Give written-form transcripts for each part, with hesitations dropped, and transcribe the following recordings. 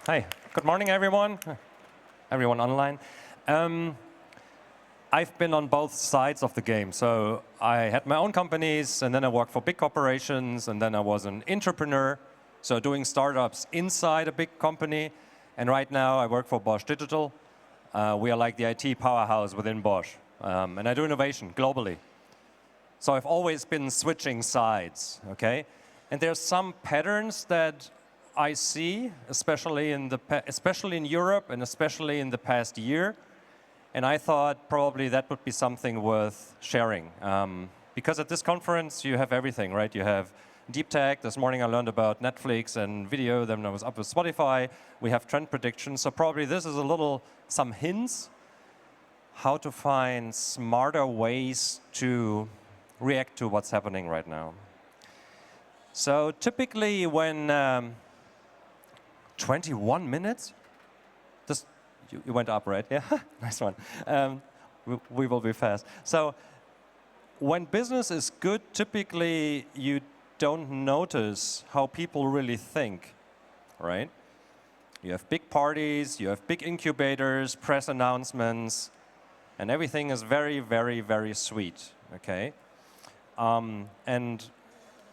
Hi, good morning, everyone. Everyone online. I've been on both sides of the game. So I had my own companies, and then I worked for big corporations, and then I was an entrepreneur, so doing startups inside a big company. And right now I work for Bosch Digital. We are like the IT powerhouse within Bosch. And I do innovation globally. So I've always been switching sides, okay? And there's some patterns that I see, especially in Europe and especially in the past year. And I thought probably that would be something worth sharing. Because at this conference, you have everything, right? You have deep tech. This morning I learned about Netflix and video. Then I was up with Spotify. We have trend predictions. So probably this is some hints how to find smarter ways to react to what's happening right now. So typically when 21 minutes? You went up, right? Yeah, nice one. We will be fast. So when business is good, typically you don't notice how people really think, right? You have big parties, you have big incubators, press announcements, and everything is very, very, very sweet, okay? And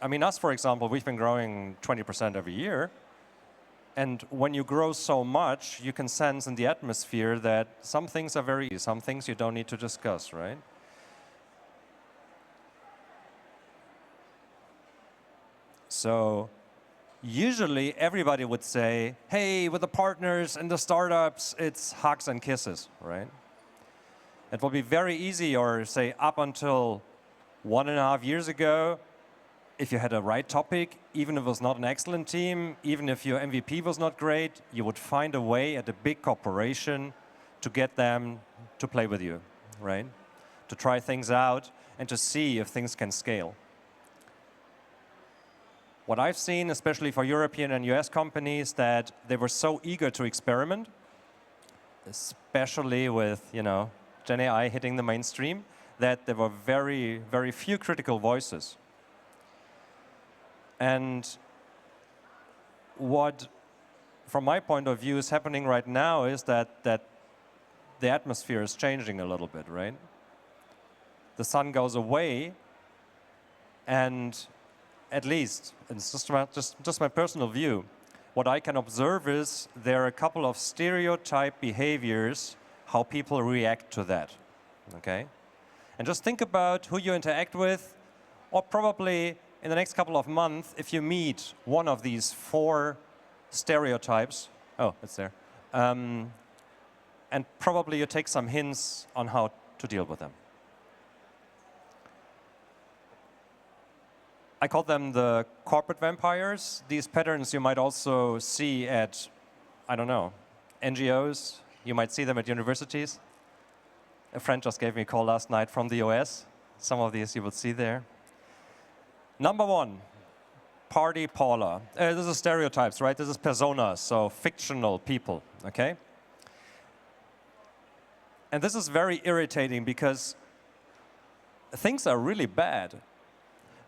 I mean, us, for example, we've been growing 20% every year. And when you grow so much, you can sense in the atmosphere that some things are very easy, some things you don't need to discuss, right? So usually everybody would say, hey, with the partners and the startups, it's hugs and kisses, right? It will be very easy, or say up until 1.5 years ago, if you had a right topic, even if it was not an excellent team, even if your MVP was not great, you would find a way at a big corporation to get them to play with you, right? To try things out and to see if things can scale. What I've seen, especially for European and US companies, that they were so eager to experiment, especially with, Gen AI hitting the mainstream, that there were very, very few critical voices. And what, from my point of view, is happening right now is that the atmosphere is changing a little bit, right? The sun goes away, and at least, it's just my personal view, what I can observe is there are a couple of stereotype behaviors, how people react to that, okay? And just think about who you interact with, or probably in the next couple of months, if you meet one of these 4 stereotypes, oh, it's there, and probably you take some hints on how to deal with them. I call them the corporate vampires. These patterns you might also see at, I don't know, NGOs. You might see them at universities. A friend just gave me a call last night from the US. Some of these you will see there. Number 1, party Paula. This is stereotypes, right? This is personas, so fictional people, okay? And this is very irritating because things are really bad,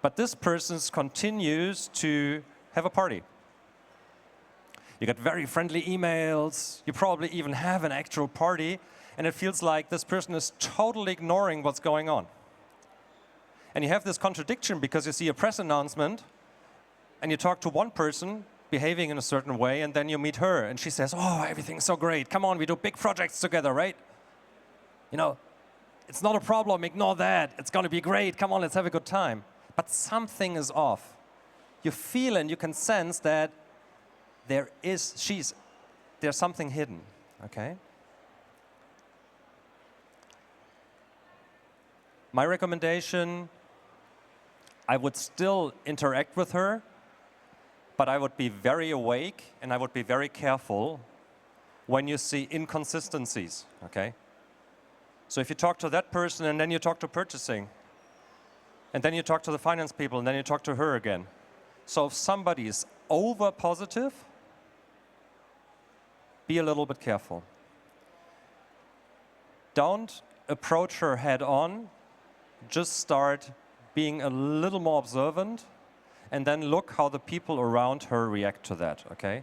but this person continues to have a party. You get very friendly emails, you probably even have an actual party, and it feels like this person is totally ignoring what's going on. And you have this contradiction because you see a press announcement and you talk to one person behaving in a certain way, and then you meet her and she says, oh, everything's so great. Come on, we do big projects together, right? It's not a problem. Ignore that. It's going to be great. Come on, let's have a good time. But something is off. You feel and you can sense that there's something hidden, okay? My recommendation, I would still interact with her, but I would be very awake and I would be very careful when you see inconsistencies, okay? So if you talk to that person and then you talk to purchasing, and then you talk to the finance people and then you talk to her again. So if somebody is over positive, be a little bit careful. Don't approach her head on, just start being a little more observant, and then look how the people around her react to that, okay?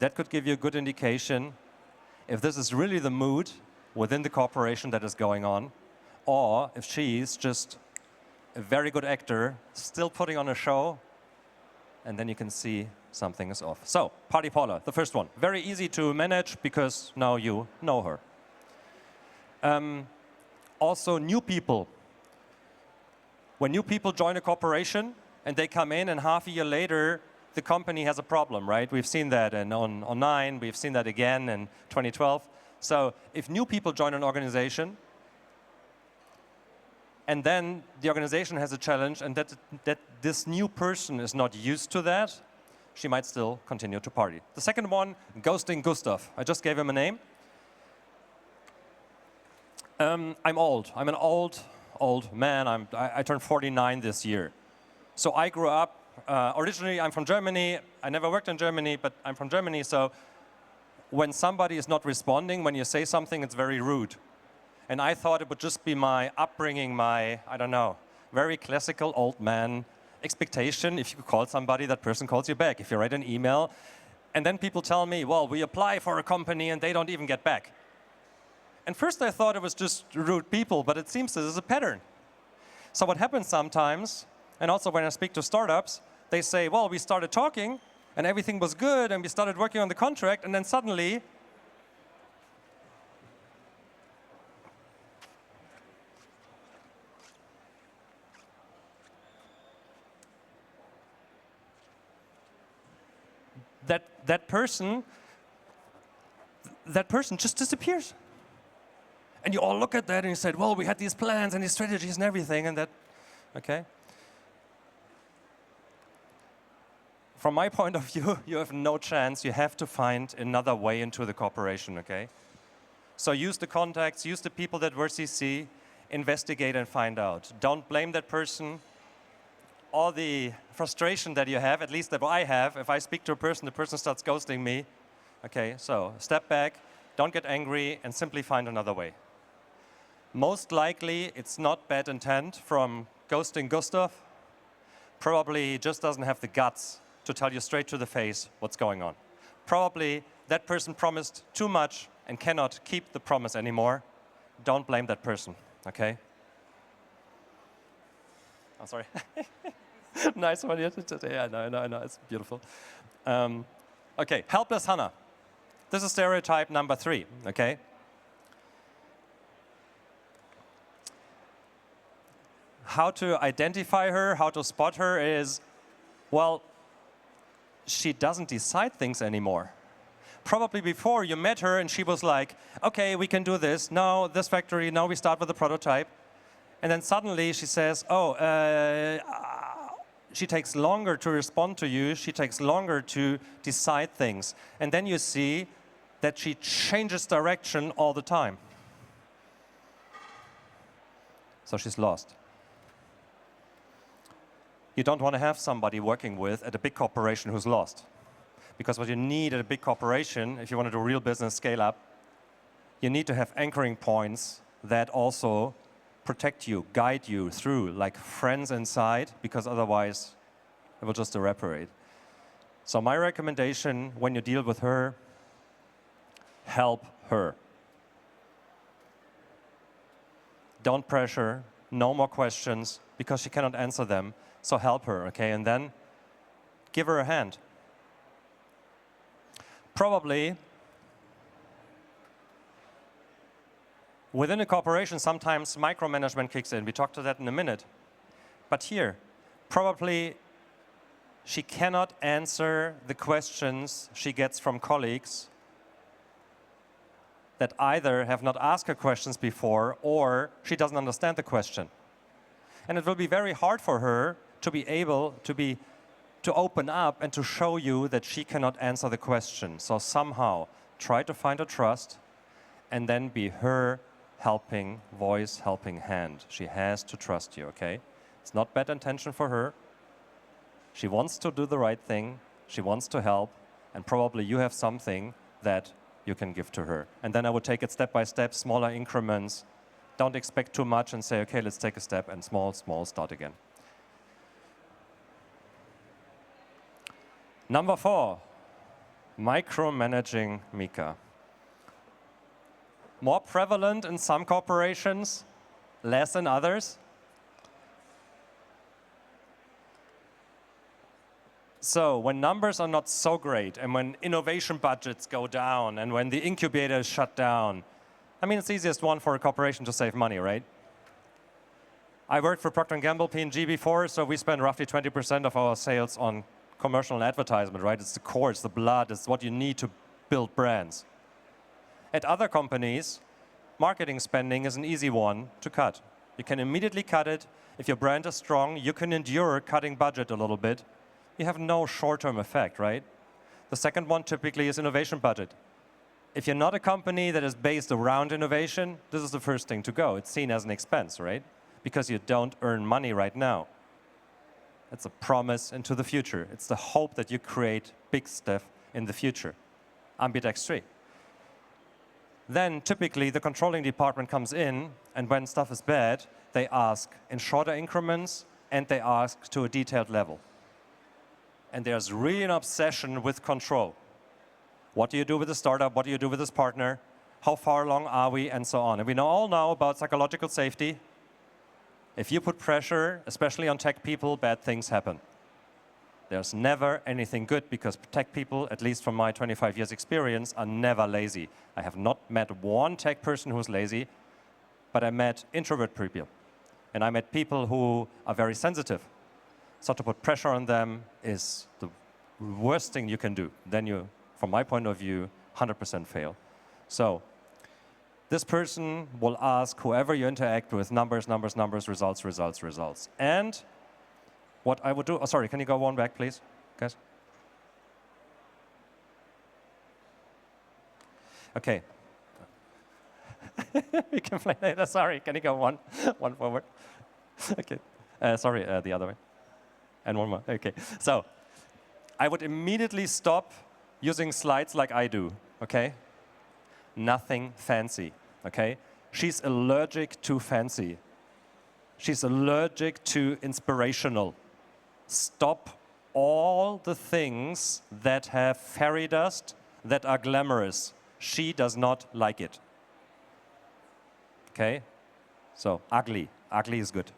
that could give you a good indication if this is really the mood within the corporation that is going on, or if she's just a very good actor, still putting on a show, and then you can see something is off. So, Party Paula, the first one. Very easy to manage because now you know her. Also, new people. When new people join a corporation and they come in and half a year later, the company has a problem, right? We've seen that on 9, we've seen that again in 2012. So if new people join an organization, and then the organization has a challenge and that this new person is not used to that, she might still continue to party. The second one, ghosting Gustav. I just gave him a name. I'm old. I'm an old man. I turned 49 this year. So I grew up, originally I'm from Germany. I never worked in Germany, but I'm from Germany. So when somebody is not responding, when you say something, it's very rude. And I thought it would just be my upbringing, my, I don't know, very classical old man expectation. If you call somebody, that person calls you back. If you write an email, and then people tell me, well, we apply for a company and they don't even get back. And first I thought it was just rude people, but it seems this is a pattern. So what happens sometimes, and also when I speak to startups, they say, well, we started talking and everything was good and we started working on the contract, and then suddenly that person just disappears. And you all look at that and you said, well, we had these plans and these strategies and everything, and that, okay? From my point of view, you have no chance. You have to find another way into the corporation, okay? So use the contacts, use the people that were CC, investigate and find out. Don't blame that person. All the frustration that you have, at least that I have, if I speak to a person, the person starts ghosting me. Okay, so step back, don't get angry, and simply find another way. Most likely, it's not bad intent from ghosting Gustav. Probably he just doesn't have the guts to tell you straight to the face what's going on. Probably that person promised too much and cannot keep the promise anymore. Don't blame that person, okay? I'm sorry. Nice one. Yeah, no, it's beautiful. Okay, helpless Hannah. This is stereotype number 3, okay? How to identify her, how to spot her is, well, she doesn't decide things anymore. Probably before you met her and she was like, okay, we can do this. Now this factory, now we start with the prototype. And then suddenly she says, oh, she takes longer to respond to you. She takes longer to decide things. And then you see that she changes direction all the time. So she's lost. You don't want to have somebody working with at a big corporation who's lost. Because what you need at a big corporation, if you want to do real business scale up, you need to have anchoring points that also protect you, guide you through, like friends inside, because otherwise it will just evaporate. So my recommendation when you deal with her, help her. Don't pressure, no more questions, because she cannot answer them. So help her, okay? And then give her a hand. Probably within a corporation, sometimes micromanagement kicks in. We talk to that in a minute. But here, probably she cannot answer the questions she gets from colleagues that either have not asked her questions before or she doesn't understand the question. And it will be very hard for her to be able to open up and to show you that she cannot answer the question. So somehow try to find a trust and then be her helping voice, helping hand. She has to trust you, okay? It's not bad intention for her. She wants to do the right thing. She wants to help. And probably you have something that you can give to her. And then I would take it step by step, smaller increments. Don't expect too much and say, okay, let's take a step and small, start again. Number 4, Micromanaging Mika. More prevalent in some corporations, less in others. So when numbers are not so great, and when innovation budgets go down, and when the incubator is shut down, I mean, it's the easiest one for a corporation to save money, right? I worked for Procter & Gamble, P&G before, so we spend roughly 20% of our sales on commercial and advertisement, right? It's the core, it's the blood, it's what you need to build brands. At other companies, marketing spending is an easy one to cut. You can immediately cut it. If your brand is strong, you can endure cutting budget a little bit. You have no short-term effect, right? The second one typically is innovation budget. If you're not a company that is based around innovation, this is the first thing to go. It's seen as an expense, right? Because you don't earn money right now. It's a promise into the future. It's the hope that you create big stuff in the future. Ambidextry. Then typically the controlling department comes in, and when stuff is bad, they ask in shorter increments and they ask to a detailed level. And there's really an obsession with control. What do you do with the startup? What do you do with this partner? How far along are we? And so on. And we all know about psychological safety. If you put pressure, especially on tech people, bad things happen. There's never anything good because tech people, at least from my 25 years experience, are never lazy. I have not met one tech person who's lazy, but I met introvert people. And I met people who are very sensitive. So to put pressure on them is the worst thing you can do. Then you, from my point of view, 100% fail. So this person will ask whoever you interact with, numbers, numbers, numbers, results, results, results. And what I would do, oh, sorry, can you go one back, please, guys? Okay. We can play later, sorry, can you go one forward? Okay, sorry, the other way. And one more, okay. So I would immediately stop using slides like I do, okay? Nothing fancy, okay? She's allergic to fancy. She's allergic to inspirational. Stop all the things that have fairy dust, that are glamorous. She does not like it. Okay? So, ugly. Ugly is good.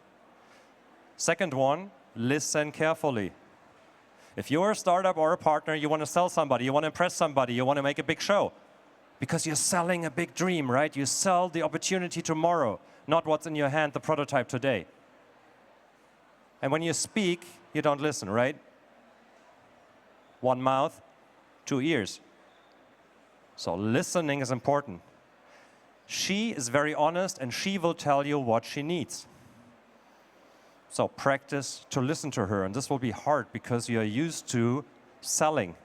Second one, listen carefully. If you're a startup or a partner, you want to sell somebody, you want to impress somebody, you want to make a big show, because you're selling a big dream, right? You sell the opportunity tomorrow, not what's in your hand, the prototype today. And when you speak, you don't listen, right? One mouth, two ears. So listening is important. She is very honest, and she will tell you what she needs. So practice to listen to her, and this will be hard because you're used to selling.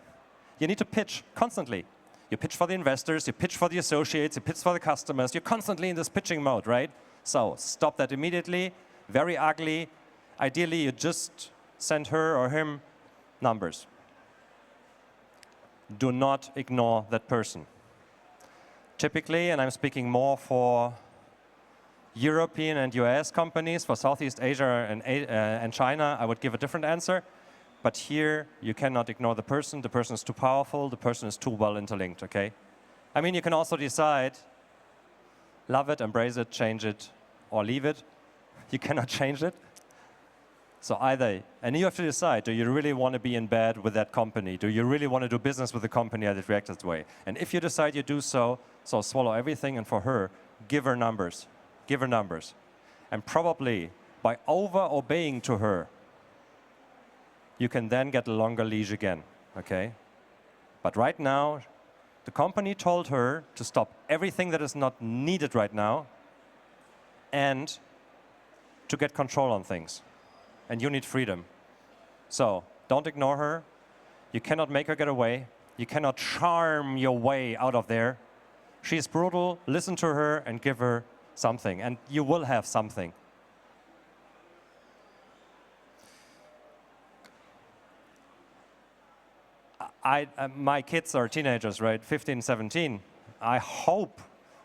You need to pitch constantly. You pitch for the investors, you pitch for the associates, you pitch for the customers. You're constantly in this pitching mode, right? So stop that immediately. Very ugly. Ideally, you just send her or him numbers. Do not ignore that person. Typically, and I'm speaking more for European and US companies, for Southeast Asia and China, I would give a different answer. But here, you cannot ignore the person. The person is too powerful. The person is too well interlinked, okay? I mean, you can also decide, love it, embrace it, change it, or leave it. You cannot change it. So either, and you have to decide, do you really want to be in bed with that company? Do you really want to do business with the company that reacts that way? And if you decide you do so swallow everything, and for her, give her numbers. Give her numbers. And probably, by over-obeying to her, you can then get a longer leash again, okay? But right now, the company told her to stop everything that is not needed right now and to get control on things. And you need freedom. So don't ignore her. You cannot make her get away. You cannot charm your way out of there. She is brutal. Listen to her and give her something, and you will have something. My kids are teenagers, right? 15, 17. I hope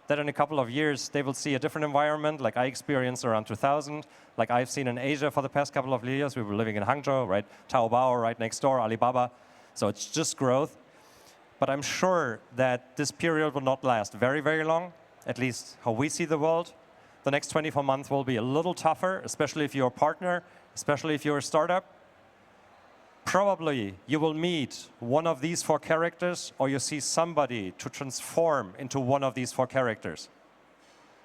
that in a couple of years they will see a different environment like I experienced around 2000, like I've seen in Asia for the past couple of years. We were living in Hangzhou, right? Taobao right next door, Alibaba. So it's just growth. But I'm sure that this period will not last very, very long, at least how we see the world. The next 24 months will be a little tougher, especially if you're a partner, especially if you're a startup. Probably you will meet one of these 4 characters, or you see somebody to transform into one of these 4 characters.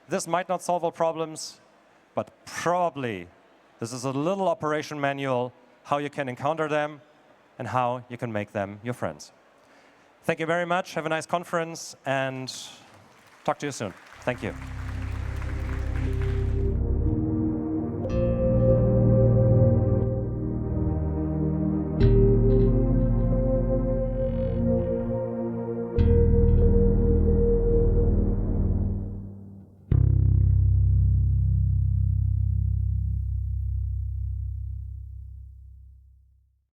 This might not solve all problems, but probably this is a little operation manual how you can encounter them and how you can make them your friends. Thank you very much. Have a nice conference, and talk to you soon. Thank you.